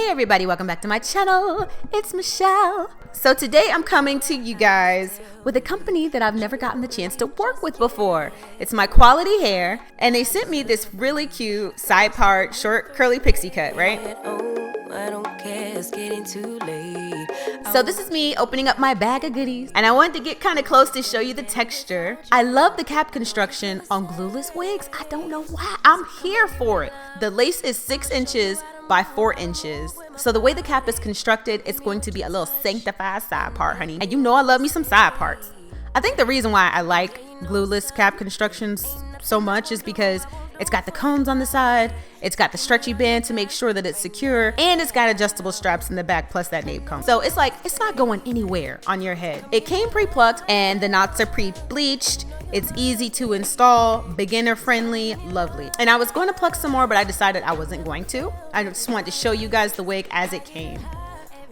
Hey everybody, welcome back to my channel. It's Michelle. So today I'm coming to you guys with a company that I've never gotten the chance to work with before. It's Myqualityhair, and they sent me this really cute side part, short curly pixie cut, right? I don't care, it's getting too late. So this is me opening up my bag of goodies, and I wanted to get kind of close to show you the texture. I love the cap construction on glueless wigs. I don't know why. I'm here for it. The lace is 6 inches by 4 inches. So the way the cap is constructed, it's going to be a little sanctified side part, honey. And you know I love me some side parts. I think the reason why I like glueless cap constructions so much is because it's got the cones on the side, it's got the stretchy band to make sure that it's secure, and it's got adjustable straps in the back plus that nape cone. So it's like, it's not going anywhere on your head. It came pre-plucked and the knots are pre-bleached. It's easy to install, beginner friendly, lovely. And I was going to pluck some more, but I decided I wasn't going to. I just wanted to show you guys the wig as it came.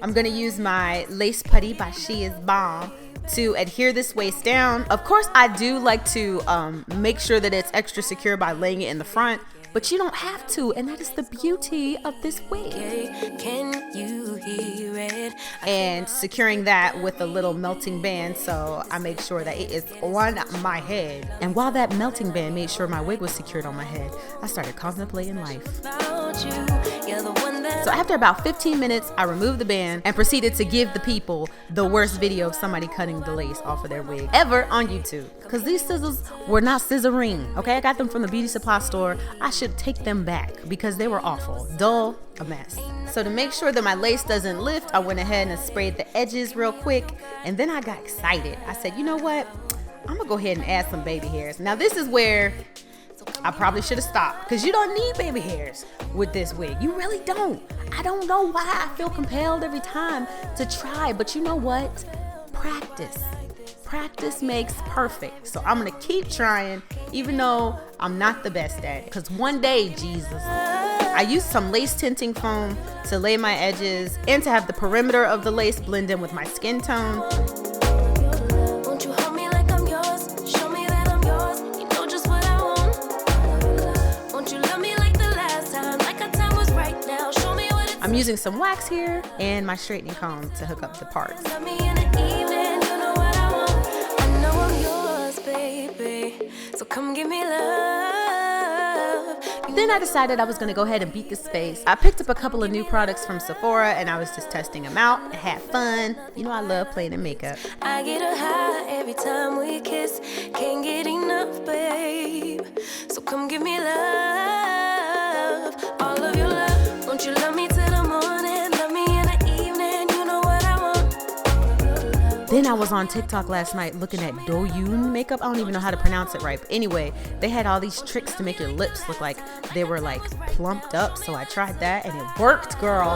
I'm gonna use my lace putty by She Is Bomb to adhere this waist down. Of course, I do like to make sure that it's extra secure by laying it in the front, but you don't have to, and that is the beauty of this wig. Can you hear it? And securing that with a little melting band, so I make sure that it is on my head. And while that melting band made sure my wig was secured on my head, I started contemplating life. So after about 15 minutes, I removed the band and proceeded to give the people the worst video of somebody cutting the lace off of their wig ever on YouTube. Because these scissors were not scissoring, okay? I got them from the beauty supply store. I should take them back because they were awful, dull, a mess. So to make sure that my lace doesn't lift, I went ahead and sprayed the edges real quick, and then I got excited. I said, you know what? I'm gonna go ahead and add some baby hairs. Now this is where I probably should have stopped, because you don't need baby hairs with this wig. You really don't. I don't know why I feel compelled every time to try, but you know what? Practice. Practice makes perfect. So I'm gonna keep trying, even though I'm not the best at it, because one day, Jesus. I used some lace tinting foam to lay my edges and to have the perimeter of the lace blend in with my skin tone. I'm using some wax here and my straightening comb to hook up the parts. Then I decided I was going to go ahead and beat the space. I picked up a couple of new products from Sephora and I was just testing them out and had fun. You know I love playing in makeup. I get a high every time we kiss. Can't get enough, babe. So come give me love. All of your love. Won't you love me till the morning? Love me in the evening. You know what I want. Then I was on TikTok last night looking at Douyin makeup. I don't even know how to pronounce it right. But anyway, they had all these tricks to make your lips look like they were like plumped up. So I tried that and it worked, girl.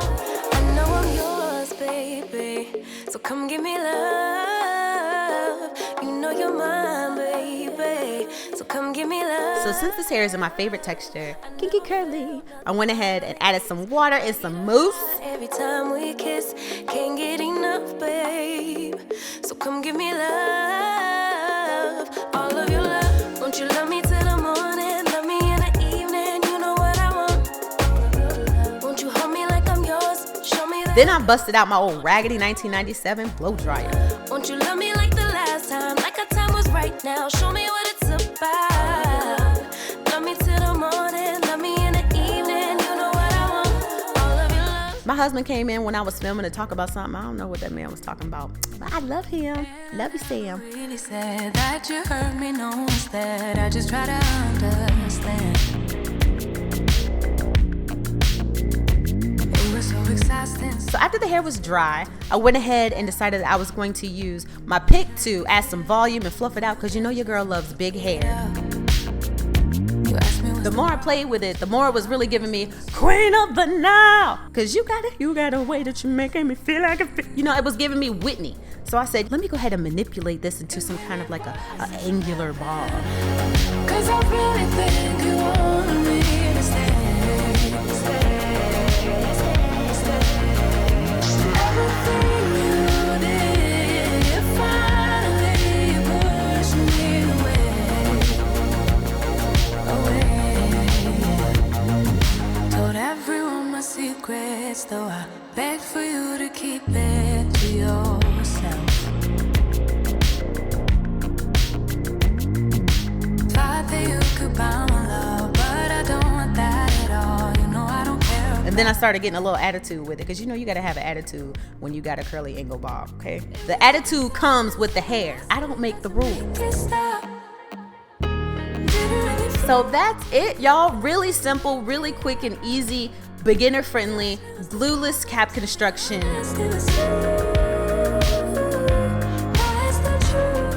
I know I'm yours, baby. So come give me love. You know you're mine, baby. So come give me love. So since this hair is in my favorite texture, kinky curly, I went ahead and added some water and some mousse. Every time we kiss, can't get enough, babe. So come give me love. All of your love. Won't you love me till the morning? Love me in the evening. You know what I want. Won't you hold me like I'm yours? Show me that. Then I busted out my old raggedy 1997 blow dryer. Won't you love me like the last time? Like our time was right now. Show me what it's about. Love me till the morning. Love me in the evening. You know what I want. All of your love. My husband came in when I was filming to talk about something. I don't know what that man was talking about, but I love him. Love you, Sam. Really said that you hurt me, no instead. I just try to understand. It was so exhausting. So after the hair was dry, I went ahead and decided that I was going to use my pick to add some volume and fluff it out, because you know your girl loves big hair. The more I played with it, the more it was really giving me Queen of the Nile. Because you got a way that you're making me feel like you know, it was giving me Whitney. So I said, let me go ahead and manipulate this into some kind of like a angular ball. Cause I really think you want me to stay. Everything you did, you finally pushed me away. Told everyone my secrets, though I begged for you to keep it to yourself. Thought that you could buy my love, but I don't want that at all. You know I don't care. And then I started getting a little attitude with it, because you know you gotta have an attitude when you got a curly angle bob, okay? The attitude comes with the hair. I don't make the rules. So that's it, y'all. Really simple, really quick and easy, beginner friendly, glueless cap construction.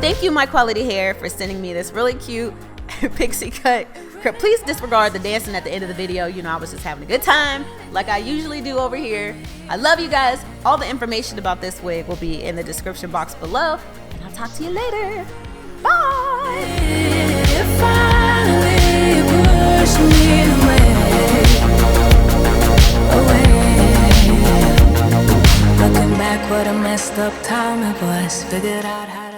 Thank you, Myqualityhair, for sending me this really cute pixie cut. Please disregard the dancing at the end of the video. You know, I was just having a good time like I usually do over here. I love you guys. All the information about this wig will be in the description box below. And I'll talk to you later. Bye. Looking back, what a messed up time it was. Figured out how